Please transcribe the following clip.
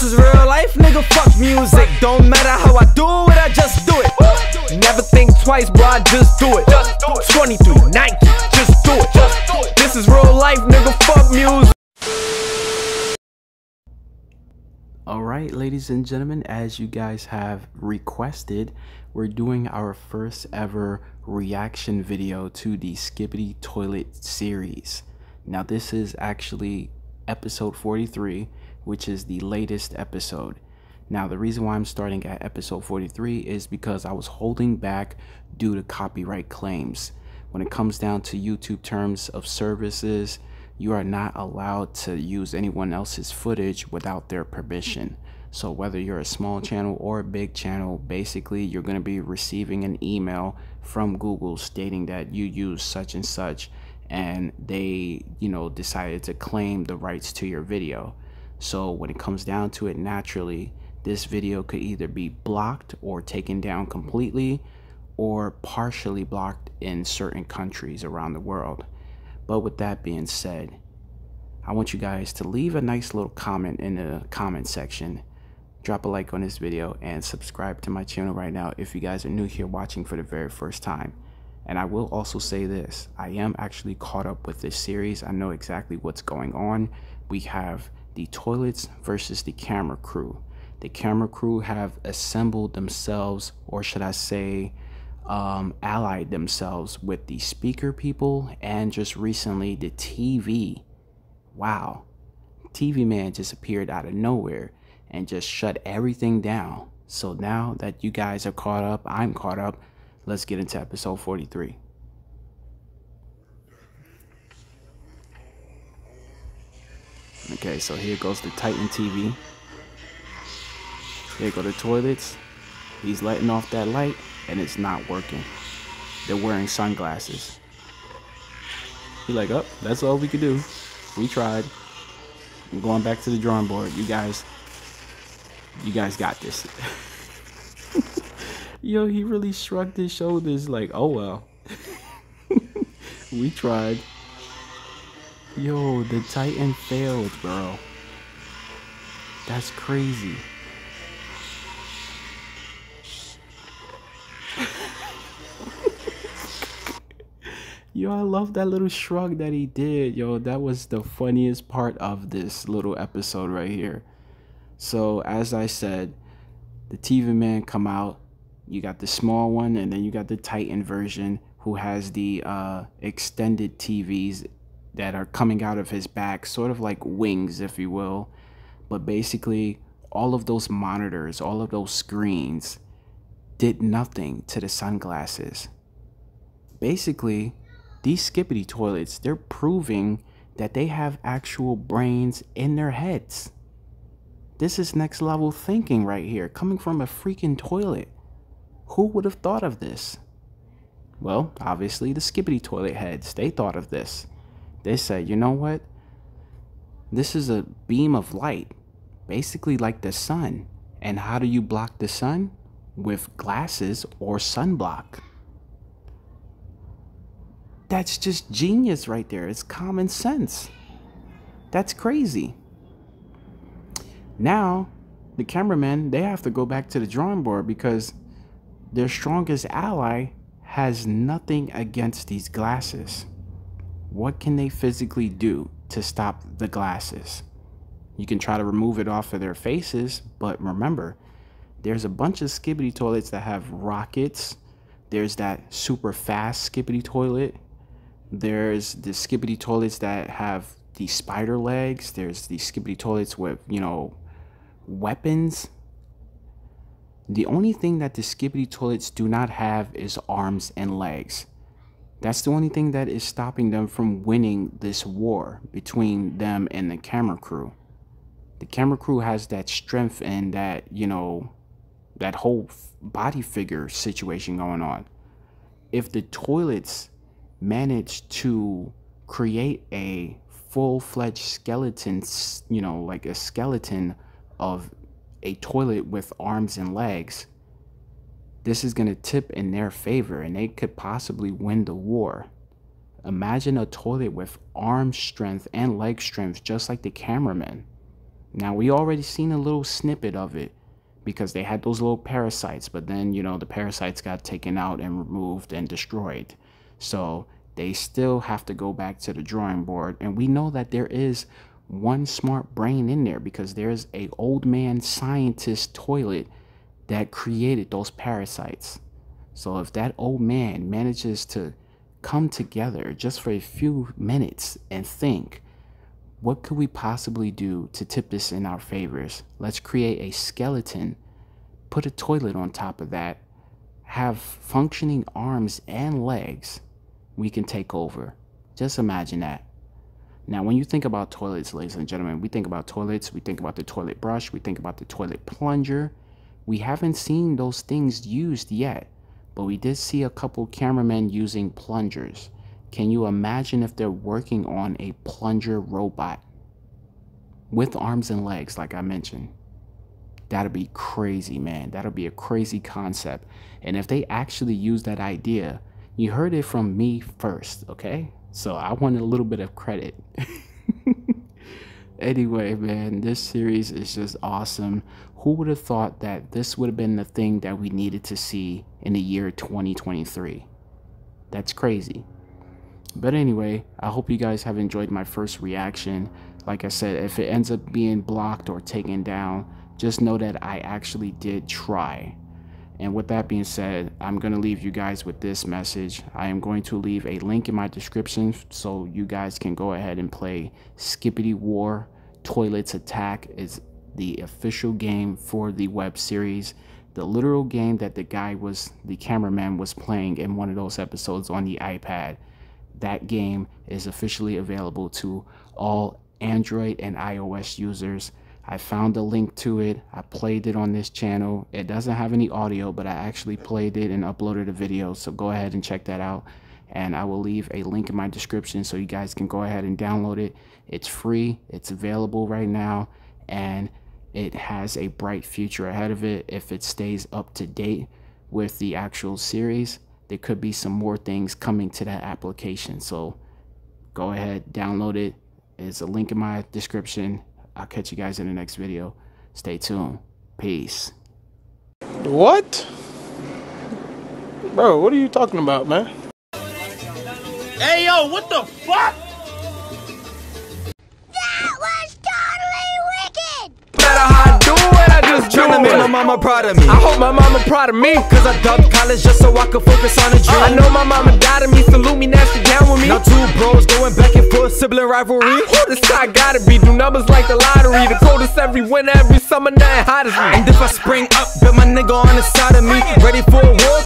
is real life, nigga, fuck music. Don't matter how I do it, I just do it. Never think twice, bro, I just do it. 23, Nike, just do it. This is real life, nigga, fuck music. Alright, ladies and gentlemen, as you guys have requested, we're doing our first ever reaction video to the Skibidi Toilet series. Now this is actually episode 43, which is the latest episode. Now the reason why I'm starting at episode 43 is because I was holding back due to copyright claims. When it comes down to YouTube terms of services, you are not allowed to use anyone else's footage without their permission. So whether you're a small channel or a big channel, basically you're going to be receiving an email from Google stating that you use such and such, and they, decided to claim the rights to your video. So when it comes down to it, naturally, this video could either be blocked or taken down completely, or partially blocked in certain countries around the world. But with that being said, I want you guys to leave a nice little comment in the comment section. Drop a like on this video and subscribe to my channel right now if you guys are new here watching for the very first time. And I will also say this, I am actually caught up with this series. I know exactly what's going on. We have the toilets versus the camera crew. The camera crew have assembled themselves, or should I say allied themselves with the speaker people, and just recently the TV. Wow, TV man just appeared out of nowhere and just shut everything down. So now that you guys are caught up, I'm caught up, let's get into episode 43. Okay, so here goes the Titan TV. Here go the toilets. He's letting off that light and it's not working. They're wearing sunglasses. He's like, oh, that's all we could do. We tried. I'm going back to the drawing board. You guys got this. Yo, he really shrugged his shoulders like, oh well. We tried. Yo, the Titan failed, bro. That's crazy. Yo, I love that little shrug that he did. Yo, that was the funniest part of this little episode right here. So, as I said, the TV man come out. You got the small one, and then you got the Titan version who has the extended TVs that are coming out of his back, sort of like wings, if you will. But basically, all of those monitors, all of those screens did nothing to the sunglasses. Basically, these Skibidi toilets, they're proving that they have actual brains in their heads. This is next level thinking right here, coming from a freaking toilet. Who would have thought of this? Well, obviously the Skibidi toilet heads, they thought of this. They said, you know what? This is a beam of light, basically like the sun. And how do you block the sun? With glasses or sunblock. That's just genius right there. It's common sense. That's crazy. Now, the cameramen, they have to go back to the drawing board because their strongest ally has nothing against these glasses. What can they physically do to stop the glasses? You can try to remove it off of their faces, but remember, there's a bunch of Skibidi toilets that have rockets. There's that super fast Skibidi toilet. There's the Skibidi toilets that have the spider legs. There's the Skibidi toilets with, weapons. The only thing that the Skibidi toilets do not have is arms and legs. That's the only thing that is stopping them from winning this war between them and the camera crew. The camera crew has that strength and that, that whole body figure situation going on. If the toilets manage to create a full-fledged skeleton, like a skeleton of a toilet with arms and legs, this is going to tip in their favor and they could possibly win the war. Imagine a toilet with arm strength and leg strength just like the cameraman. Now, we already seen a little snippet of it because they had those little parasites, but then, you know, the parasites got taken out and removed and destroyed. So they still have to go back to the drawing board. And we know that there is one smart brain in there because there's a old man scientist toilet that created those parasites. So if that old man manages to come together just for a few minutes and think, what could we possibly do to tip this in our favors? Let's create a skeleton, put a toilet on top of that, have functioning arms and legs. We can take over. Just imagine that. Now, when you think about toilets, ladies and gentlemen, we think about toilets, we think about the toilet brush, we think about the toilet plunger. We haven't seen those things used yet, but we did see a couple cameramen using plungers. Can you imagine if they're working on a plunger robot with arms and legs, like I mentioned? That'd be crazy, man. That'll be a crazy concept. And if they actually use that idea, you heard it from me first, okay? So I want a little bit of credit. Anyway, man, this series is just awesome. Who would have thought that this would have been the thing that we needed to see in the year 2023? That's crazy. But anyway, I hope you guys have enjoyed my first reaction. Like I said, if it ends up being blocked or taken down, just know that I actually did try. And with that being said, I'm going to leave you guys with this message. I am going to leave a link in my description so you guys can go ahead and play Skibidi War Toilets Attack. Is the official game for the web series. The literal game that the cameraman was playing in one of those episodes on the iPad. That game is officially available to all Android and iOS users. I found a link to it. I played it on this channel. It doesn't have any audio, but I actually played it and uploaded a video. So go ahead and check that out. And I will leave a link in my description so you guys can go ahead and download it. It's free. It's available right now. And it has a bright future ahead of it if it stays up to date with the actual series. There could be some more things coming to that application. So go ahead, download it. There's a link in my description. I'll catch you guys in the next video. Stay tuned. Peace. What? Bro, what are you talking about, man? Hey, yo, what the fuck? That was totally wicked! No matter how I do it, I just trying to make my mama proud of me. I hope my mama proud of me. Cause I dubbed college just so I could focus on a dream. I know my mama died of me, salute me, nasty down with me. Now two bros going back and forth, sibling rivalry. Who this guy gotta be? Do numbers like the lottery. The coldest every winter, every summer, nothing hot as me. And if I spring up, bet my nigga on the side of me, ready for a war.